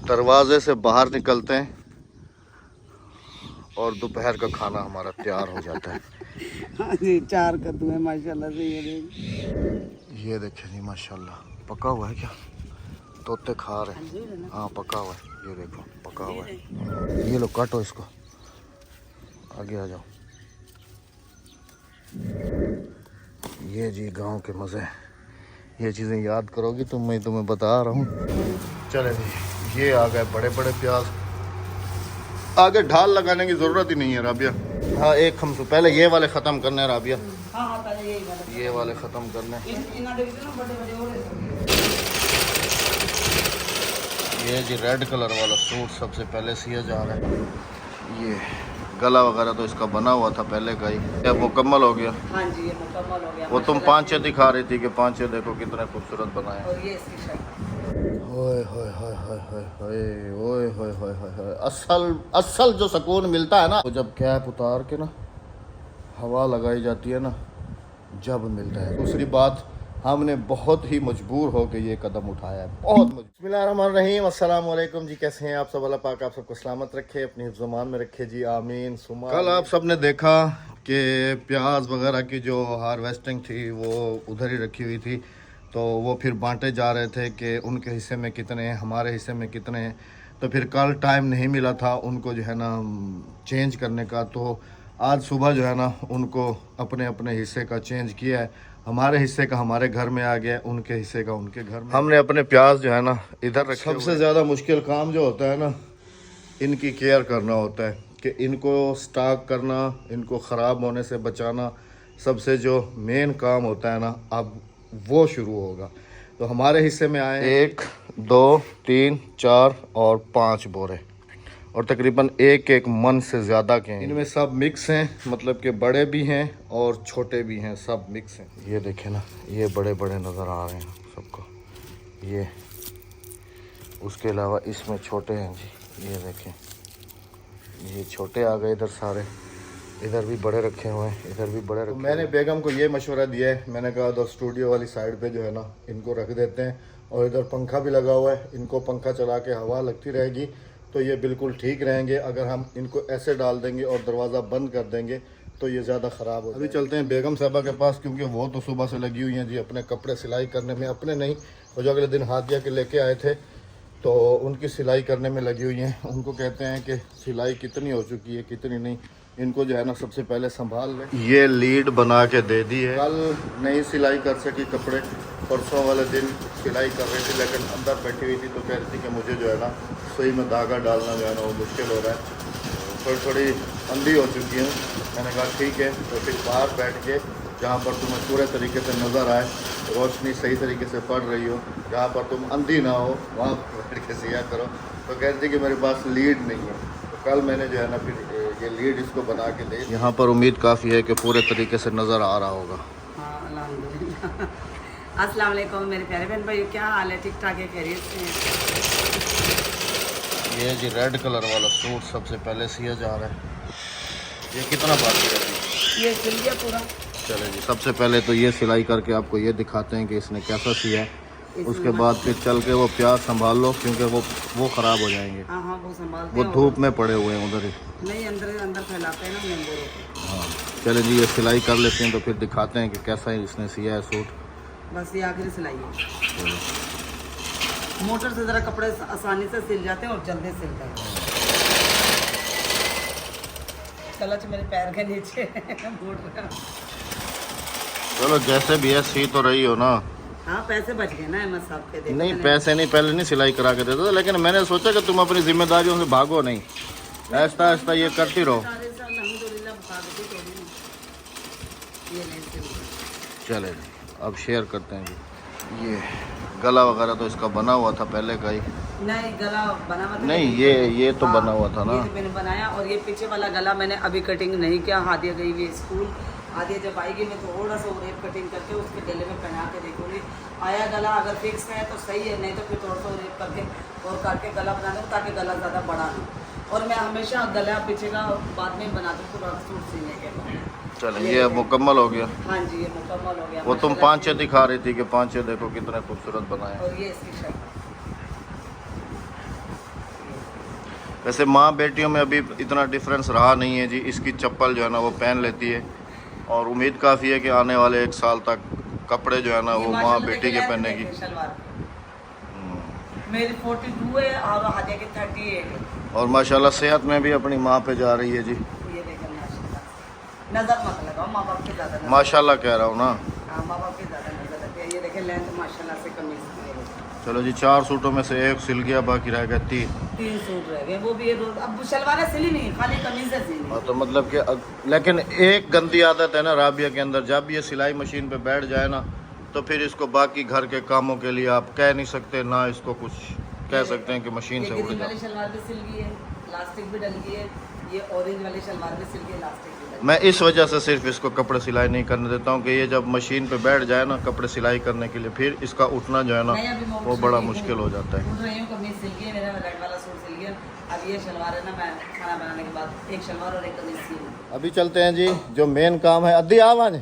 दरवाजे से बाहर निकलते हैं और दोपहर का खाना हमारा तैयार हो जाता है। हाँ जी, 4 कद्दू है माशाल्लाह से। ये देखें जी माशाल्लाह, पका हुआ है क्या? तोते खा रहे हैं। हाँ पका हुआ है, ये देखो पका हुआ है। ये लो काटो इसको, आगे आ जाओ। ये जी गांव के मज़े हैं, ये चीज़ें याद करोगी तो मैं तुम्हें बता रहा हूँ। चले जी, ये आ गए बड़े बड़े प्याज। आगे ढाल लगाने की ज़रूरत ही नहीं है राबिया। हाँ एक हम पहले ये वाले ख़त्म करने हैं राबिया। ये वाले ख़त्म करने। ये जी रेड कलर वाला सूट सबसे पहले सिया जा रहा है। ये गला वगैरह तो इसका बना हुआ था पहले का ही, क्या मुकम्मल हो गया? हाँ जी ये मुकम्मल हो गया। वो तुम 5-6 दिखा रही थी कि 5-6 देखो कितने खूबसूरत बनाए। और ये इसकी शक्ल। ओए होए होए होए होए ओए होए होए होए, असल जो सुकून मिलता है ना, वो जब कैप उतार के ना हवा लगाई जाती है ना, जब मिलता है। दूसरी बात, हमने बहुत ही मजबूर हो के ये कदम उठाया है, बहुत मजबूर। बिस्मिल्लाहिर्रहमानिर्रहीम, अस्सलाम वालेकुम जी, कैसे हैं आप सब? अल्लाह पाक आप सबको सलामत रखे, अपनी हिफ्ज़-ओ-मान में रखे जी, आमीन सुमा। कल आप सब ने देखा कि प्याज वगैरह की जो हार्वेस्टिंग थी वो उधर ही रखी हुई थी, तो वो फिर बांटे जा रहे थे कि उनके हिस्से में कितने हैं, हमारे हिस्से में कितने हैं। तो फिर कल टाइम नहीं मिला था उनको जो है ना चेंज करने का, तो आज सुबह जो है ना उनको अपने अपने हिस्से का चेंज किया है। हमारे हिस्से का हमारे घर में आ गया, उनके हिस्से का उनके घर में। हमने अपने प्याज जो है ना इधर रखे। सबसे ज़्यादा मुश्किल काम जो होता है ना, इनकी केयर करना होता है कि इनको स्टॉक करना, इनको ख़राब होने से बचाना, सबसे जो मेन काम होता है ना, अब वो शुरू होगा। तो हमारे हिस्से में आए 1 2 3 4 और 5 बोरे, और तकरीबन एक मन से ज़्यादा के हैं। इनमें सब मिक्स हैं, मतलब कि बड़े भी हैं और छोटे भी हैं, सब मिक्स हैं। ये देखें ना, ये बड़े बड़े नज़र आ रहे हैं सबको, ये उसके अलावा इसमें छोटे हैं जी। ये देखें, ये छोटे आ गए इधर सारे, इधर भी बड़े रखे हुए हैं, इधर भी बड़े रखे। तो मैंने बेगम को ये मशवरा दिया है, मैंने कहा तो स्टूडियो वाली साइड पे जो है ना इनको रख देते हैं, और इधर पंखा भी लगा हुआ है, इनको पंखा चला के हवा लगती रहेगी तो ये बिल्कुल ठीक रहेंगे। अगर हम इनको ऐसे डाल देंगे और दरवाज़ा बंद कर देंगे तो ये ज़्यादा ख़राब हो। अभी चलते हैं बेगम साहबा के पास, क्योंकि वो तो सुबह से लगी हुई हैं जी अपने कपड़े सिलाई करने में। अपने नहीं, वो जो अगले दिन हादिया के लेके आए थे तो उनकी सिलाई करने में लगी हुई हैं। उनको कहते हैं कि सिलाई कितनी हो चुकी है कितनी नहीं, इनको जो है ना सबसे पहले संभाल लें। ये लीड बना के दे दी है। कल नहीं सिलाई कर सकी कपड़े, परसों वाले दिन सिलाई कर रही थी, लेकिन अंदर बैठी हुई थी तो कह रही थी कि मुझे जो है ना सुई में धागा डालना जो है ना वो मुश्किल हो रहा है, थोड़ी अंधी हो चुकी हूँ। मैंने कहा ठीक है, तो फिर बाहर बैठ के जहाँ पर तुम्हें पूरे तरीके से नज़र आए, रोशनी सही तरीके से पड़ रही हो, जहाँ पर तुम अंधी ना हो, वहाँ बैठ के सिया करो। तो कह रही थी कि मेरे पास लीड नहीं है, तो कल मैंने जो है ना फिर ये लीड इसको बना के दे। यहाँ पर उम्मीद काफ़ी है कि पूरे तरीके से नज़र आ रहा होगा। अस्सलाम वालेकुम मेरे प्यारे बहन भाई, क्या हाल है? ठीक ठाक है, खैरियत से हैं? ये जी रेड कलर वाला सूट सबसे पहले सिया जा रहा है। ये कितना बाकी है? ये सिल गया पूरा। चले जी, सबसे पहले तो ये सिलाई करके आपको ये दिखाते हैं कि इसने कैसा सिया है, उसके बाद फिर चल के वो प्याज संभाल लो, क्योंकि वो ख़राब हो जाएंगे। हाँ हाँ वो संभालते वो धूप में पड़े हुए हैं उधर ही। नहीं, अंदर फैलाते हैं ना मेंबरों को। हाँ चले जी, ये सिलाई कर लेते हैं तो फिर दिखाते हैं कि कैसा इसने सिया है सूट। बस ये आखिरी सिलाई है। मोटर से ज़रा कपड़े आसानी से सिल जाते हैं और जल्दी सिलते हैं। क्लच मेरे पैर के नीचे चलो जैसे भी है, सी तो रही हो ना। हाँ पैसे बच गए ना अहमद साहब के। नहीं पैसे नहीं, पहले नहीं सिलाई करा के देते, लेकिन मैंने सोचा कि तुम अपनी जिम्मेदारियों से भागो नहीं, ऐसा ऐसा ये करती रहो। चले अब शेयर करते हैं जी। ये गला वगैरह तो इसका बना हुआ था पहले का ही। नहीं गला बना हुआ था नहीं, ये तो बना हुआ था ना, ये मैंने बनाया। और ये पीछे वाला गला मैंने अभी कटिंग नहीं किया। हादिया गई हुई स्कूल, हादिया जब आएगी मैं थोड़ा सा रेप कटिंग करके उसके गले में पहना के देखूंगी। आया गला अगर फिक्स है तो सही है, नहीं तो फिर थोड़ा सा रेप करके और काट के गला बना दूँ ताकि गला ज़्यादा बड़ा हो। और मैं हमेशा गला पीछे का बाद में बना दूँ पूरा सूट सीने के बाद। चलो ये मुकम्मल हो गया। हाँ जी ये मुकम्मल हो गया। वो तुम 5-6 दिखा रही थी कि 5-6 देखो कितना खूबसूरत बनाए। और ये इसकी शक्ल। वैसे माँ बेटियों में अभी इतना डिफरेंस रहा नहीं है जी। इसकी चप्पल जो है ना वो पहन लेती है और उम्मीद काफ़ी है कि आने वाले 1 साल तक कपड़े जो है ना वो माँ बेटी के पहनेगी। मेरी 42 है और हादिया की 38 है। और माशाल्लाह सेहत में भी अपनी माँ पे जा रही है जी। ये देखें माशाल्लाह, नजर मत लगाओ, माँ बाप के ज़्यादा नजर। माशाल्लाह कह रहा हूँ ना। हाँ, माँ बाप के ज़्यादा नजर लगती है। ये देखें लेंथ माशाल्लाह से कमीज की है। चलो जी 4 सूटों में से 1 सिल गया, बाकी रह गया 3 सूट रह गए, वो भी अब शलवारें सिली नहीं, खाली कमीज़ें सिली। हाँ, तो मतलब कि लेकिन एक गंदी आदत है ना राबिया के अंदर, जब ये सिलाई मशीन पे बैठ जाए ना तो फिर इसको बाकी घर के कामों के लिए आप कह नहीं सकते ना, इसको कुछ कह सकते हैं कि मशीन से उड़ ग्रीन जाए। वाली शलवार भी सिल गई है, इलास्टिक भी डल गई है। ये ऑरेंज वाली शलवार भी सिल गई, इलास्टिक भी डल गई। मैं इस वजह से सिर्फ इसको कपड़े सिलाई नहीं करने देता हूँ कि ये जब मशीन पे बैठ जाए ना कपड़े सिलाई करने के लिए, फिर इसका उठना जो है ना वो बड़ा मुश्किल हो जाता है। उठ रही हूँ, कमीज सिल गई है, मेरा रेड वाला सूट सिल गया। अब ये शलवार है ना, मैं खाना बनाने के बाद एक शलवार और एक कमीज सिली। अभी चलते हैं जी, जो मेन काम है अद्दी आवाज,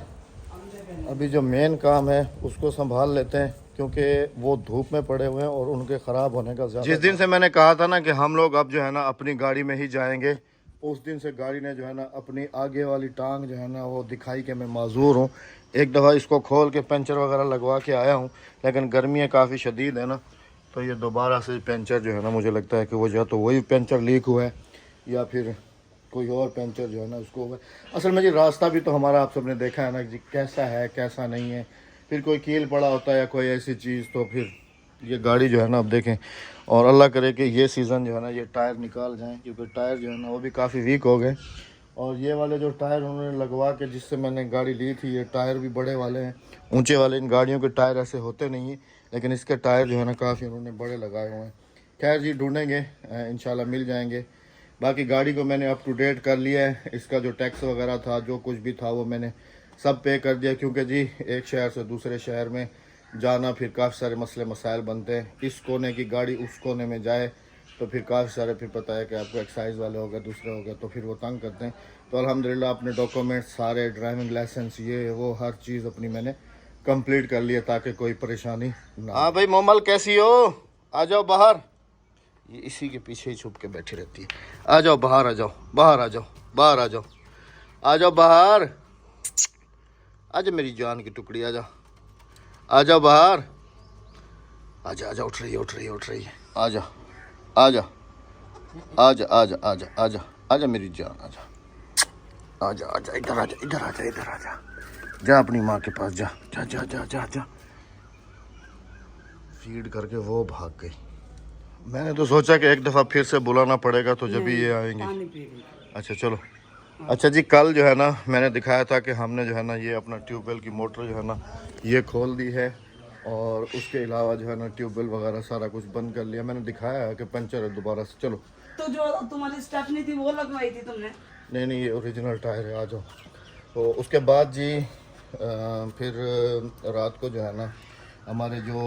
अभी जो मेन काम है उसको संभाल लेते हैं क्योंकि वो धूप में पड़े हुए हैं और उनके ख़राब होने का ज़्यादा। जिस दिन से मैंने कहा था ना कि हम लोग अब जो है ना अपनी गाड़ी में ही जाएंगे, उस दिन से गाड़ी ने जो है ना अपनी आगे वाली टांग जो है ना वो दिखाई कि मैं माजूर हूँ। एक दफ़ा इसको खोल के पंचर वगैरह लगवा के आया हूँ, लेकिन गर्मियाँ काफ़ी शदीद है ना, तो ये दोबारा से पंचर जो है ना मुझे लगता है कि वो जो है तो वही पंचर लीक हुआ है या फिर कोई और पंचर जो है ना उसको हुआ है। असल में जी रास्ता भी तो हमारा आप सबने देखा है ना जी, कैसा है कैसा नहीं है। फिर कोई कील पड़ा होता है या कोई ऐसी चीज़, तो फिर ये गाड़ी जो है ना अब देखें, और अल्लाह करे कि ये सीज़न जो है ना ये टायर निकाल जाएं, क्योंकि टायर जो है ना वो भी काफ़ी वीक हो गए। और ये वाले जो टायर उन्होंने लगवा के जिससे मैंने गाड़ी ली थी, ये टायर भी बड़े वाले हैं, ऊंचे वाले। इन गाड़ियों के टायर ऐसे होते नहीं हैं, लेकिन इसके टायर जो है ना काफ़ी उन्होंने बड़े लगाए हुए हैं। खैर जी ढूंढेंगे, इंशाल्लाह मिल जाएंगे। बाकी गाड़ी को मैंने अप टू डेट कर लिया है, इसका जो टैक्स वगैरह था जो कुछ भी था वो मैंने सब पे कर दिया, क्योंकि जी एक शहर से दूसरे शहर में जाना फिर काफ़ी सारे मसले मसाइल बनते हैं। इस कोने की गाड़ी उस कोने में जाए तो फिर काफ़ी सारे, फिर पता है कि आपको एक्साइज वाले हो गए, दूसरे हो गए, तो फिर वो तंग करते हैं। तो अल्हम्दुलिल्लाह अपने डॉक्यूमेंट्स सारे, ड्राइविंग लाइसेंस, ये वो हर चीज़ अपनी मैंने कंप्लीट कर लिया ताकि कोई परेशानी ना। हाँ भाई मोमल कैसी हो, आ जाओ बाहर। ये इसी के पीछे ही छुप के बैठी रहती है। आ जाओ बाहर, आ जाओ बाहर, आ जाओ बाहर, आ जाओ, आ जाओ बाहर, आजा मेरी जान की टुकड़ी, आजा, आजा बाहर, आजा, आजा, उठ रही है, उठ रही है, उठ रही है, आजा, आजा, आजा, आजा, आजा, आजा, आजा मेरी जान, आजा, आजा, आजा, इधर आजा, इधर आजा, इधर आजा, जा अपनी माँ के पास जा, जा, जा, जा, जा, जा। फीड करके वो भाग गई। मैंने तो सोचा कि एक दफ़ा फिर से बुलाना पड़ेगा तो जब भी ये आएंगे। अच्छा चलो। अच्छा जी, कल जो है ना मैंने दिखाया था कि हमने जो है ना ये अपना ट्यूबवेल की मोटर जो है ना ये खोल दी है, और उसके अलावा जो है ना ट्यूबवेल वगैरह सारा कुछ बंद कर लिया। मैंने दिखाया है कि पंचर है दोबारा से। चलो। तो जो तुम्हारी स्टेपनी थी वो लगवाई थी तुमने? नहीं नहीं, ये ओरिजिनल टायर है, आ जाओ। तो उसके बाद जी फिर रात को जो है ना हमारे जो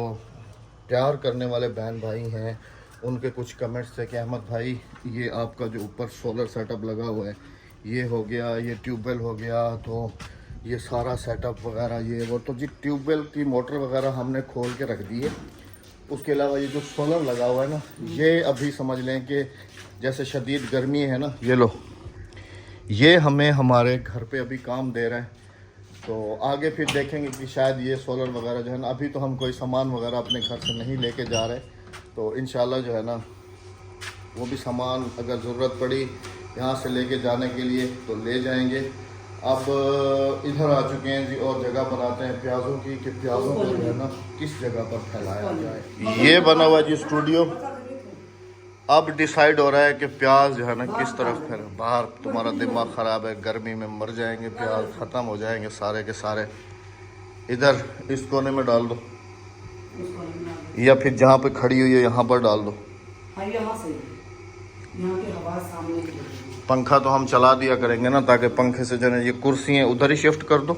प्यार करने वाले बहन भाई हैं उनके कुछ कमेंट्स थे कि अहमद भाई ये आपका जो ऊपर सोलर सेटअप लगा हुआ है ये हो गया, ये ट्यूबवेल हो गया, तो ये सारा सेटअप वगैरह ये वो। तो जी ट्यूबवेल की मोटर वगैरह हमने खोल के रख दी है। उसके अलावा ये जो सोलर लगा हुआ है ना, ये अभी समझ लें कि जैसे शदीद गर्मी है ना, ये लो, ये हमें हमारे घर पे अभी काम दे रहा है। तो आगे फिर देखेंगे कि शायद ये सोलर वगैरह जो है ना, अभी तो हम कोई सामान वगैरह अपने घर से नहीं लेके जा रहे, तो इंशाल्लाह जो है ना वो भी सामान अगर ज़रूरत पड़ी यहाँ से लेके जाने के लिए तो ले जाएंगे। अब इधर आ चुके हैं जी और जगह बनाते हैं प्याज़ों की, कि प्याज़ों को जो है ना किस जगह पर फैलाया जाए। ये बना हुआ जी स्टूडियो। अब डिसाइड हो रहा है कि प्याज जो है ना किस तरफ फैले। बाहर तुम्हारा दिमाग ख़राब है, गर्मी में मर जाएंगे, प्याज ख़त्म हो जाएंगे सारे के सारे। इधर इस कोने में डाल दो, या फिर जहाँ पे खड़ी हुई है यहाँ पर डाल दो। पंखा तो हम चला दिया करेंगे ना, ताकि पंखे से जो है ये कुर्सियाँ उधर ही शिफ्ट कर दो,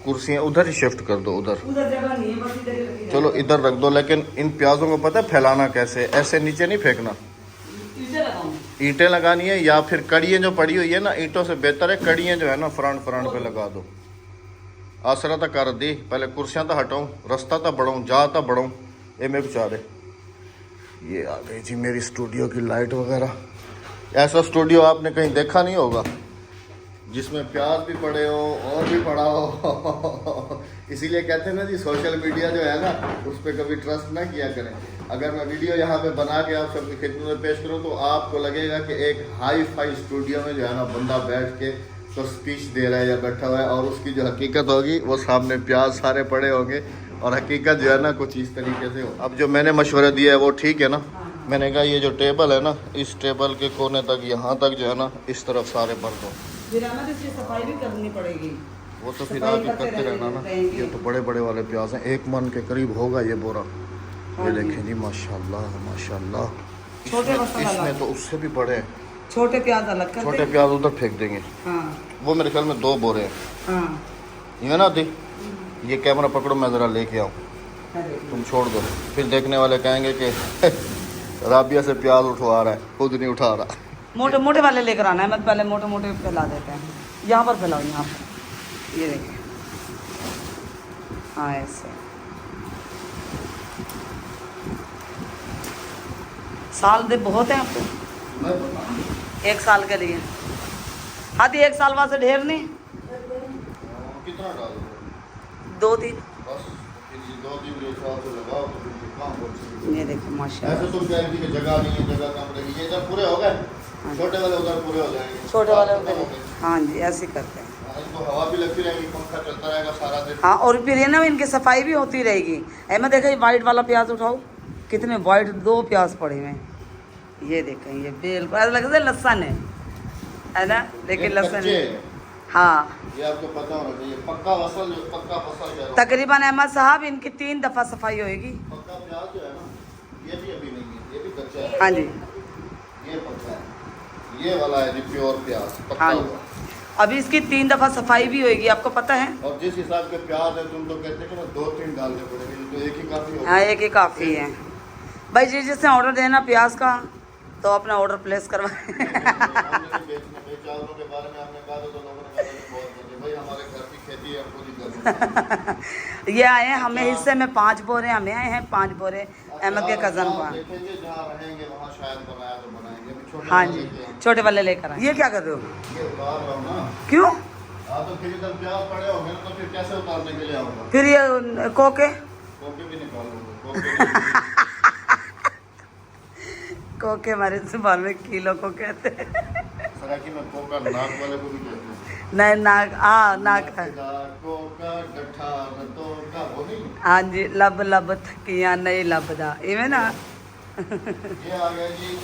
कुर्सियाँ उधर ही शिफ्ट कर दो, उधर जगह नहीं है, बस इधर ही रखी। चलो इधर रख दो, लेकिन इन प्याजों को पता है फैलाना कैसे, ऐसे नीचे नहीं फेंकना, ईंटें लगानी है, या फिर कड़ियाँ जो पड़ी हुई है ना, ईंटों से बेहतर है कड़ियाँ जो है ना फ्रंट पे लगा दो। आसरा तो कर दी, पहले कुर्सियाँ तो हटाऊँ, रास्ता तो बढ़ाऊँ, जा तो बढ़ाऊँ, ये मैं बेचारे ये आ गई जी मेरी स्टूडियो की लाइट वगैरह। ऐसा स्टूडियो आपने कहीं देखा नहीं होगा जिसमें प्याज भी पड़े हो और भी पड़ा हो। इसीलिए कहते हैं ना जी, सोशल मीडिया जो है ना, उस पर कभी ट्रस्ट ना किया करें। अगर मैं वीडियो यहाँ पे बना के आप सबकी खिदमत में पेश करूँ तो आपको लगेगा कि एक हाई फाई स्टूडियो में जो है ना बंदा बैठ के तो स्पीच दे रहा है या बैठा हुआ है, और उसकी जो हकीकत होगी वो सामने प्याज सारे पड़े होंगे और हकीकत जो है ना कुछ इस तरीके से हो। अब जो मैंने मशवरा दिया है वो ठीक है ना। मैंने कहा ये जो टेबल है ना, इस टेबल के कोने तक यहाँ तक जो है ना इस तरफ सारे भर दो। इसकी सफाई भी करनी पड़ेगी। वो तो फिर आप ही करते रहना ना। ये तो बड़े बड़े वाले प्याज हैं, 1 मन के करीब होगा ये बोरा। ये देखें जी माशाल्लाह माशाल्लाह। छोटे इसमें तो उससे भी बड़े हैं। छोटे प्याज अलग कर छोटे प्याज उधर फेंक देंगे। हाँ। वो मेरे ख्याल में 2 बोरे हैं। हाँ। ये ना दी, ये कैमरा पकड़ो, मैं ज़रा लेके आऊँ, तुम छोड़ दो। फिर देखने वाले कहेंगे कि राबिया से प्याज उठवा रहा है, खुद नहीं उठा रहा। मोटे मोटे वाले लेकर आना है, मैं पहले मोटे मोटे फैला देते हैं। यहाँ पर फैलाओ, यहाँ पर, ये देखिए। हाँ ऐसे। साल दे बहुत है आपको, 1 साल के लिए। हाँ दी 1 साल बाद से ढेर नहीं। कितना डालो? 2-3 बस 2-3 से लगाओ तो फिर काम हो जाएगा। ये देखो माशाल्लाह। ऐसे तो क्या है कि जगह नहीं है, जगह कम रहेगी। ये इधर पूरे हो गए, छोटे वाले उधर पूरे हो जाएंगे। छोटे वाले उधर, हाँ जी ऐसे करते हैं। इनको हवा भी लगती रहेगी, पंखा चलता रहेगा सारा दिन। हाँ, और फिर ये ना इनकी सफाई भी होती रहेगी। अहमद देखा, ये वाइट वाला प्याज उठाओ, कितने वाइट 2 प्याज पड़े हुए हैं। ये देखें, ये बिल्कुल ऐसा लगता है लहसुन है ना, लेकिन लहसुन है। हाँ, ये आपको पता होना चाहिए। पक्का फसल जो तकरीबन अहमद साहब इनकी 3 दफ़ा सफाई होएगी। पक्का प्याज जो है ना, ये भी अभी नहीं है, ये भी कच्चा है। हाँ जी, ये पक्का है, ये वाला है जी प्योर प्याज पक्का हाँ हुआ। अभी इसकी 3 दफ़ा सफाई भी होएगी, आपको पता है। और जिस हिसाब के प्याज है, तुम तो कहते हैं कि ना 2-3 डालने पड़ेंगे, तो एक ही काफी होगा। हाँ, एक ही काफ़ी है भाई। जिससे ऑर्डर देना प्याज का, तो अपना ऑर्डर प्लेस करवाएं। चावलों के बारे में आपने कहा तो लोगों ने कहा बहुत भाई हमारे घर की खेती है, खुद ही कर। ये आए हैं हमें हिस्से में 5 बोरे, हमें आए हैं 5 बोरे अहमद के कज़न को। देखेंगे जहाँ रहेंगे वहाँ शायद बनाया तो बनाएंगे। हाँ जी, छोटे वाले लेकर आए। ये क्या कर रहे हो? ये उतार रहा हूँ ना। क्यों? हाँ तो फिर इधर प्याज पड़े होंगे तो फिर कैसे उतारने के लिए आऊँगा? फिर ये कोके भी निकाल लूँगा। कोके हमारे जुबान में किलो को कहते हैं। सराकी में कोका नाक वाले को भी कहते हैं। नहीं, नाक, हाँ नाक है। कोका डठा रतोका वो नहीं। हाँ जी, लब लब थकियां नहीं लबदा, इवें ना। ये आ गया जी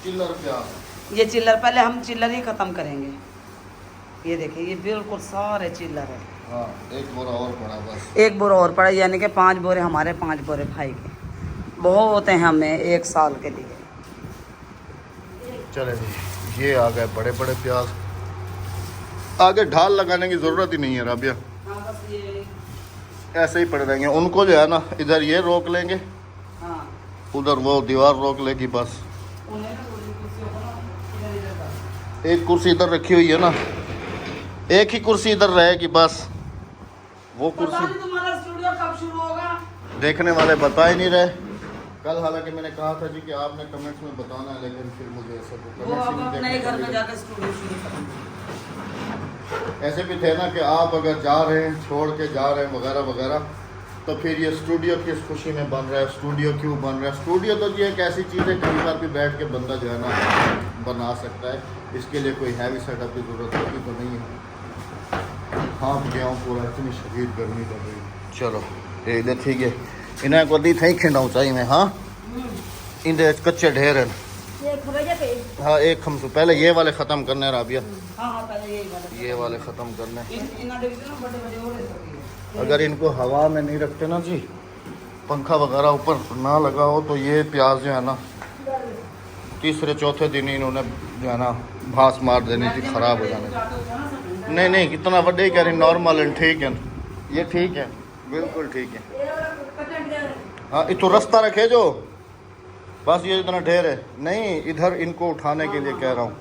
चिल्लर प्याज। ये चिल्लर, पहले हम चिल्लर ही ख़त्म करेंगे। ये देखिए, ये बिल्कुल सारे चिल्लर है। हाँ, 1 बोरा और पड़ा बस। 1 बोरा और पड़ा, यानी कि 5 बोरे हमारे, 5 बोरे भाई के। बहुत होते हैं हमें 1 साल के लिए। चले जी, ये आ गए बड़े बड़े प्याज। आगे ढाल लगाने की ज़रूरत ही नहीं है राबिया, हाँ, बस ये ऐसे ही पड़े रहेंगे। उनको जो है ना इधर ये रोक लेंगे, हाँ, उधर वो दीवार रोक लेगी बस। उन्हें ना थोड़ी कुर्सी होगा ना, इधर का। एक कुर्सी इधर रखी हुई है ना, एक ही कुर्सी इधर रहेगी बस। वो पता कुर्सी नहीं तुम्हारा स्टूडियो कब शुरू होगा। देखने वाले बता ही नहीं रहे। कल हालांकि मैंने कहा था जी कि आपने कमेंट्स में बताना है, लेकिन फिर मुझे ऐसा वो अब अपने घर में जाकर स्टूडियो शुरू करेंगे। ऐसे भी थे ना कि आप अगर जा रहे हैं, छोड़ के जा रहे हैं वगैरह वगैरह, तो फिर ये स्टूडियो किस खुशी में बन रहा है, स्टूडियो क्यों बन रहा है। स्टूडियो तो ये एक ऐसी चीज़ है कहीं पर भी बैठ के बंदा जो है ना बना सकता है। इसके लिए कोई हैवी सेटअप की ज़रूरत होती तो नहीं है। हाँ गया हूँ पूरा, इतनी शदीद गर्मी पड़ रही। चलो ये ठीक है, इन्हें को दी थी खिंडाऊँ चाहिए मैं। हाँ, इनके कच्चे ढेर हैं। हाँ, एक हम पहले ये वाले ख़त्म करने हैं राबिया। हाँ, पहले ये वाले ख़त्म करने। बड़े अगर इनको हवा में नहीं रखते ना जी, पंखा वगैरह ऊपर ना लगा हो, तो ये प्याज जो है ना 3-4 दिन ही इन्होंने जो है ना भास मार देनी थी, ख़राब हो जाने। नहीं नहीं, कितना बड़े कह रही, नॉर्मल है, ठीक है, ये ठीक है, बिल्कुल ठीक है। हाँ, इतो रास्ता रखे जो बस, ये इतना ढेर है नहीं, इधर इनको उठाने के लिए कह रहा हूँ।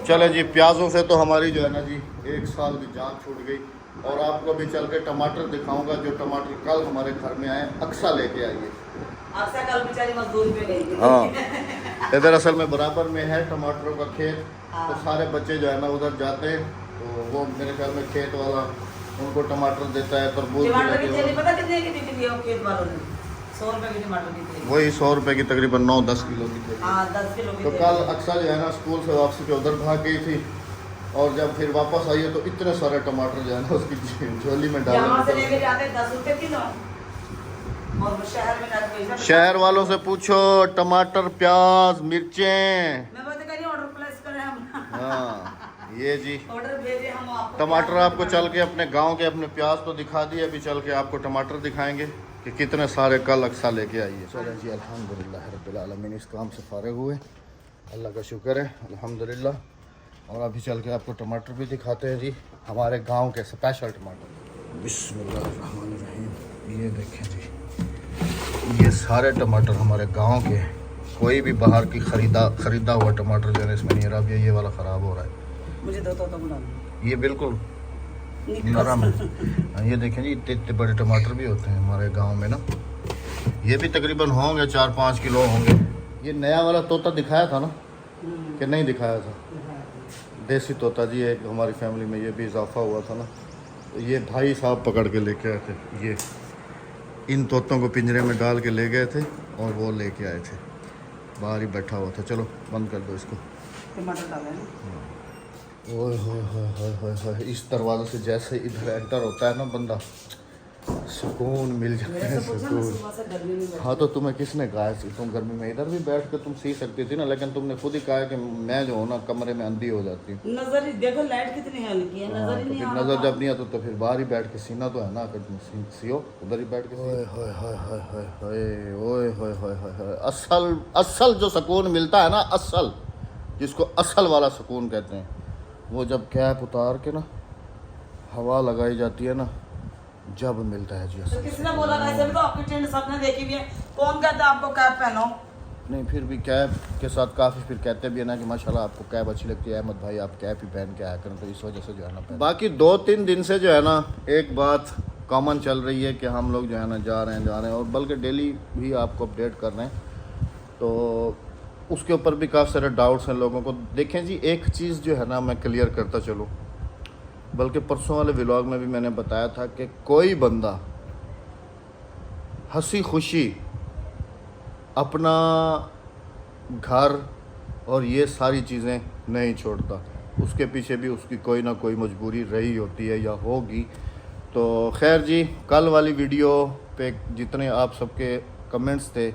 चले जी, प्याज़ों से तो हमारी जो है ना जी 1 साल की जान छूट गई। और आपको भी चल के टमाटर दिखाऊंगा, जो टमाटर कल हमारे घर में आए, अक्सा लेके आइए। आपसे कल बेचारी मजदूरी पे गई थी। हाँ इधर असल में बराबर में है टमाटरों का खेत, तो सारे बच्चे जो है ना उधर जाते हैं, तो वो मेरे ख्याल में खेत वाला उनको टमाटर देता है, तरबूज टमाटर की थैली पता कितने की बिकी है खेत वालों ने? 100 रुपए की टमाटर की थैली। वही 100 रुपए की तकरीबन 9-10 किलो की थी। हाँ 10 किलो की तो थैली। कल अक्सर जो है ना स्कूल से वापसी पे उधर भाग गई थी, और जब फिर वापस आई है तो इतने सारे टमाटर जो है ना उसकी झोली में यहाँ से डाले। लेके जाते हैं 10 रुपए किलो, और शहर में जाते हैं शहर वालों से पूछो टमाटर, प्याज, मिर्चें। मैं बोलते करिए ऑर्डर प्लेस करें हम। हाँ ये जी ऑर्डर भेजे हम आपको। टमाटर आपको चल के अपने गांव के अपने प्याज तो दिखा दिए, अभी चल के आपको टमाटर दिखाएंगे कि कितने सारे कल अक्सा लेके आई है। चलो जी अल्हम्दुलिल्लाह रब्बिल आलमीन, इस काम से फारिग हुए, अल्लाह का शुक्र है अल्हम्दुलिल्लाह। और अभी चल के आपको टमाटर भी दिखाते हैं जी, हमारे गांव के स्पेशल टमाटर। बिस्मिल्लाहिर्रहमानिर्रहीम, ये देखें जी, ये सारे टमाटर हमारे गांव के, कोई भी बाहर की खरीदा हुआ टमाटर जो है इसमें नहीं रहा। ये वाला ख़राब हो रहा है, मुझे दो तो बना दो। ये बिल्कुल नरम है। ये देखें जी इतने इतने बड़े टमाटर भी होते हैं हमारे गांव में ना, ये भी तकरीबन होंगे 4-5 किलो होंगे। ये नया वाला तोता दिखाया था ना कि नहीं दिखाया था? देसी तोता जी एक हमारी फैमिली में ये भी इजाफा हुआ था ना, तो ये भाई साहब पकड़ के लेके आए थे। ये इन तोतों को पिंजरे में डाल के ले गए थे और वो लेके आए थे, बाहर ही बैठा हुआ था। चलो बंद कर दो इसको। टमाटर डाले ना। ओए होए होए होए होए होए, इस दरवाजे से जैसे इधर एंटर होता है ना बंदा, सुकून मिल जाता है, सुकून। हाँ तो तुम्हें किसने कहा है तुम गर्मी में इधर भी बैठ कर तुम सी सकती थी ना, लेकिन तुमने खुद ही कहा है कि मैं जो हूँ ना कमरे में अंधी हो जाती हूँ। नजर ही देखो, लाइट कितनी हल्की है, नजर ही तो नहीं फिर आ रहा। नजर जब नहीं आता तो फिर बाहर ही बैठ के सीना तो है ना, अगर तुम सियो उधर ही बैठ के। ओए होए होए होए होए ओए होए होए होए होए, असल जो सुकून मिलता है ना, असल जिसको असल वाला सुकून कहते हैं, वो जब कैप उतार के ना हवा लगाई जाती है ना, जब मिलता है जी। तो किसी ने बोला ऐसे भी तो आपकी टेंट सबने देखी हुई है, कौन कहता है आपको कैप पहनो? नहीं फिर भी कैप के साथ काफ़ी फिर कहते भी है ना कि माशाल्लाह आपको कैप अच्छी लगती है अहमद भाई, आप कैप ही पहन के आया करें, तो इस वजह से जो है ना। बाकी 2-3 दिन से जो है ना एक बात कॉमन चल रही है कि हम लोग जो है ना जा रहे हैं, और बल्कि डेली भी आपको अपडेट कर रहे हैं, तो उसके ऊपर भी काफ़ी सारे डाउट्स हैं लोगों को। देखें जी एक चीज़ जो है ना मैं क्लियर करता चलूँ, बल्कि परसों वाले व्लॉग में भी मैंने बताया था कि कोई बंदा हंसी खुशी अपना घर और ये सारी चीज़ें नहीं छोड़ता, उसके पीछे भी उसकी कोई ना कोई मजबूरी रही होती है या होगी। तो खैर जी, कल वाली वीडियो पे जितने आप सबके कमेंट्स थे,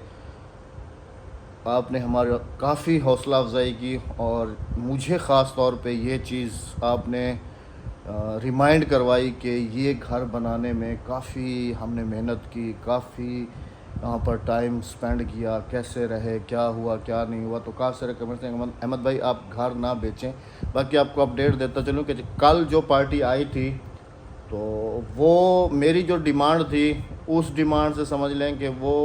आपने हमारा काफ़ी हौसला अफजाई की, और मुझे ख़ास तौर पे ये चीज़ आपने रिमाइंड करवाई कि ये घर बनाने में काफ़ी हमने मेहनत की, काफ़ी यहाँ पर टाइम स्पेंड किया, कैसे रहे, क्या हुआ क्या नहीं हुआ। तो काफ़ी सारे कमेंट्स हैं अहमद भाई आप घर ना बेचें। बाकी आपको अपडेट देता चलूँ कि कल जो पार्टी आई थी तो वो मेरी जो डिमांड थी उस डिमांड से समझ लें कि वो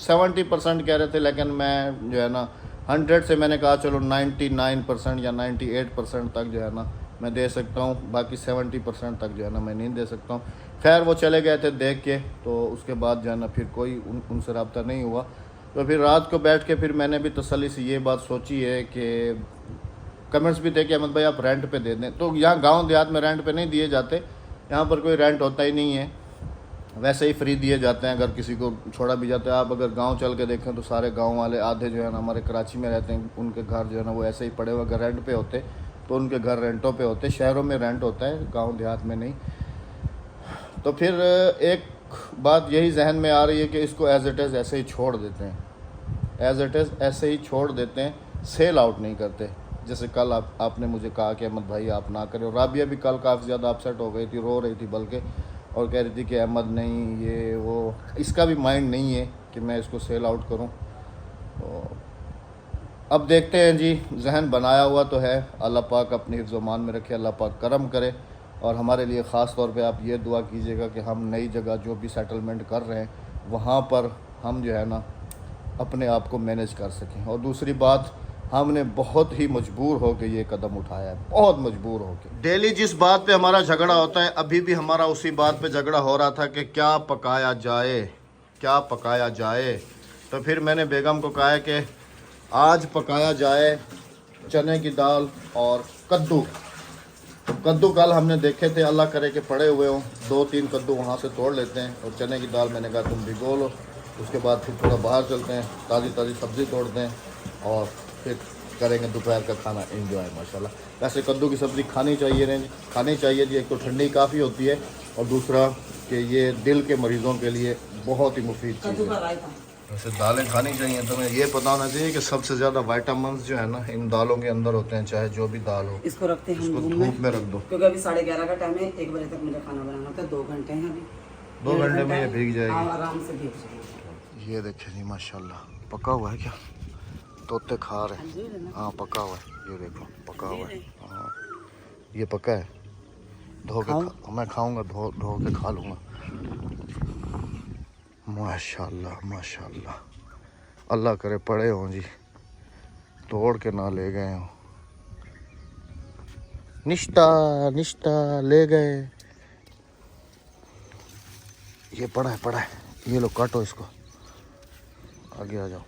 70% कह रहे थे, लेकिन मैं जो है ना 100 से मैंने कहा चलो 99% या 98% तक जो है ना मैं दे सकता हूँ, बाकी 70% तक जो है ना मैं नहीं दे सकता हूँ। खैर वो चले गए थे देख के, तो उसके बाद जो है ना फिर कोई उनसे रब्ता नहीं हुआ। तो फिर रात को बैठ के फिर मैंने भी तसल्ली से ये बात सोची है कि कमेंट्स भी थे कि अहमद भाई आप रेंट पे दे दें, तो यहाँ गांव देहात में रेंट पे नहीं दिए जाते, यहाँ पर कोई रेंट होता ही नहीं है, वैसे ही फ्री दिए जाते हैं, अगर किसी को छोड़ा भी जाता है। आप अगर गांव चल के देखें तो सारे गांव वाले आधे जो है ना हमारे कराची में रहते हैं, उनके घर जो है ना वो ऐसे ही पड़े हुए, अगर रेंट पे होते तो उनके घर रेंटों पे होते, शहरों में रेंट होता है, गांव देहात में नहीं। तो फिर एक बात यही जहन में आ रही है कि इसको एज इट इज़ ऐसे ही छोड़ देते हैं, एज इट इज़ ऐसे ही छोड़ देते हैं, सेल आउट नहीं करते। जैसे कल आपने मुझे कहा कि अहमद भाई आप ना करें, और राबिया भी कल काफ़ी ज़्यादा अपसेट हो गई थी, रो रही थी बल्कि, और कह रही थी कि अहमद नहीं ये वो, इसका भी माइंड नहीं है कि मैं इसको सेल आउट करूं। तो अब देखते हैं जी, जहन बनाया हुआ तो है, अल्लाह पाक अपनी हिफ्ज़-ओ-मान में रखे, अल्लाह पाक करम करे। और हमारे लिए ख़ास तौर पे आप ये दुआ कीजिएगा कि हम नई जगह जो भी सेटलमेंट कर रहे हैं वहाँ पर हम जो है ना अपने आप को मैनेज कर सकें। और दूसरी बात, हमने बहुत ही मजबूर होकर ये कदम उठाया है, बहुत मजबूर होकर। डेली जिस बात पे हमारा झगड़ा होता है, अभी भी हमारा उसी बात पे झगड़ा हो रहा था कि क्या पकाया जाए, क्या पकाया जाए। तो फिर मैंने बेगम को कहा है कि आज पकाया जाए चने की दाल और कद्दू। तो कद्दू कल हमने देखे थे, अल्लाह करे कि पड़े हुए हों, 2-3 कद्दू वहाँ से तोड़ लेते हैं। और चने की दाल मैंने कहा तुम भिगो लो, उसके बाद फिर थोड़ा बाहर चलते हैं, ताज़ी ताज़ी सब्ज़ी तोड़ते हैं और फिर करेंगे दोपहर का खाना एंजॉय माशाल्लाह। वैसे कद्दू की सब्ज़ी खानी चाहिए जी। एक तो ठंडी काफ़ी होती है और दूसरा कि ये दिल के मरीज़ों के लिए बहुत ही मुफीद चीज़ है। वैसे दालें खानी चाहिए। तो मैं ये पता होना चाहिए कि सबसे ज़्यादा विटामिन जो है ना इन दालों के अंदर होते हैं, चाहे जो भी दाल हो। इसको रखते हैं हम धूप में रख दो, क्योंकि अभी 11:30 का टाइम है। 1 बजे तक मुझे खाना बनाना होता है। 2 घंटे हैं अभी, 2 घंटे में ये भीग जाएगी। आराम से भीग जाएगी। ये देखें जी माशाल्लाह, पका हुआ है क्या? तोते खा रहे हैं। हाँ पका हुआ है, ये देखो पका हुआ है। हाँ ये पका है, धो के मैं खाऊंगा, धो के खा लूँगा। माशाल्लाह माशाल्लाह, अल्लाह करे पड़े हों जी, तोड़ के ना ले गए हों। निश्ता ले गए। ये पड़ा है, ये लो काटो इसको, आगे आ जाओ।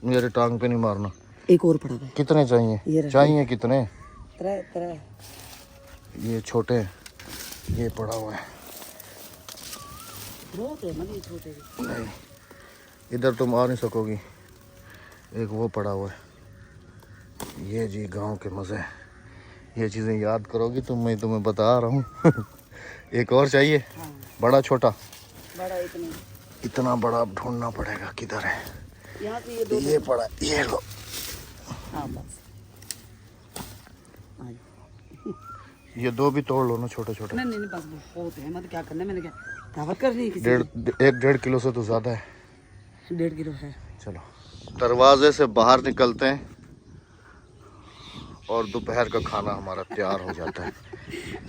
मेरे टांग पे नहीं मारना। एक और पड़ा है। कितने चाहिए कितने? 3 ये छोटे हैं, ये पड़ा हुआ है। बहुत है मतलब छोटे नहीं, इधर तुम आ नहीं सकोगी। एक वो पड़ा हुआ है। ये जी गांव के मज़े, ये चीज़ें याद करोगी तुम, मैं तुम्हें बता रहा हूँ। एक और चाहिए? हाँ। बड़ा छोटा? बड़ा इतना बड़ा ढूंढना पड़ेगा, किधर है? यहाँ पे ये पड़ा, ये लो। हाँ बस ये 2 भी तोड़ लो ना, छोटे छोटे। नहीं बस बहुत है। मतलब क्या करना है, मैंने क्या दावत करनी है किसी 1.5 किलो से तो ज़्यादा है। 1.5 किलो है। चलो दरवाजे से बाहर निकलते हैं और दोपहर का खाना हमारा तैयार हो जाता है।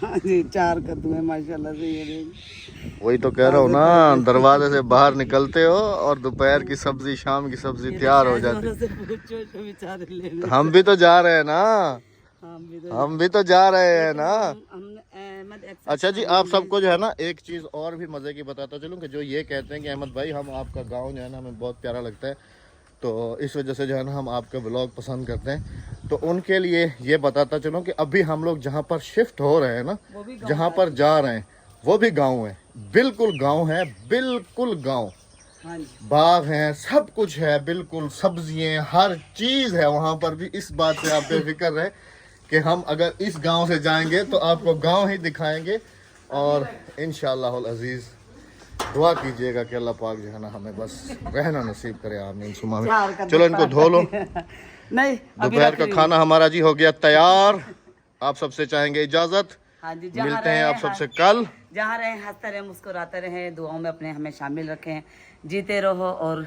हाँ जी, 4 कद्दू है माशाल्लाह से। ये वही तो कह रहा हूँ ना, दरवाजे से बाहर निकलते हो और दोपहर की सब्जी, शाम की सब्जी तैयार हो जाती है। हम भी तो जा रहे हैं ना, हम भी तो जा रहे हैं ना। अच्छा जी, आप सबको जो है ना एक चीज़ और भी मज़े की बताता चलूँ कि जो ये कहते हैं कि अहमद भाई हम आपका गांव जो है ना हमें बहुत प्यारा लगता है, तो इस वजह से जो है ना हम आपका व्लॉग पसंद करते हैं। तो उनके लिए ये बताता चलूँ कि अभी हम लोग जहाँ पर शिफ्ट हो रहे हैं ना, जहाँ पर जा रहे हैं वो भी गाँव है, बिल्कुल गाँव है, बिल्कुल गाँव। बाग हैं, सब कुछ है, बिल्कुल सब्जियाँ, हर चीज़ है वहाँ पर भी। इस बात से आप बेफिक्र रहे कि हम अगर इस गांव से जाएंगे तो आपको गांव ही दिखाएंगे। और इंशाअल्लाह अज़ीज़ दुआ कीजिएगा कि अल्लाह पाक जो है ना हमें बस रहना नसीब करे। आमीन सुमा आमीन। चलो इनको धो लो। नहीं, दोपहर का खाना हमारा जी हो गया तैयार। आप सबसे चाहेंगे इजाज़त। हाँ जी, मिलते हैं आप सबसे कल। जहाँ रहे हंसते रहे, मुस्कुराते रहे, दुआओं में अपने हमें शामिल रखें, जीते रहो और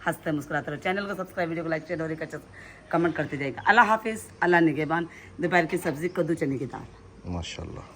हंसते मुस्कुराते रहो। चैनल को सब्सक्राइब, वीडियो को लाइक, शेयर और एक कमेंट करते जाएगा। अल्लाह हाफिज़, अल्लाह निगहबान। दोपहर की सब्जी कद्दू चने की दाल। माशाल्लाह।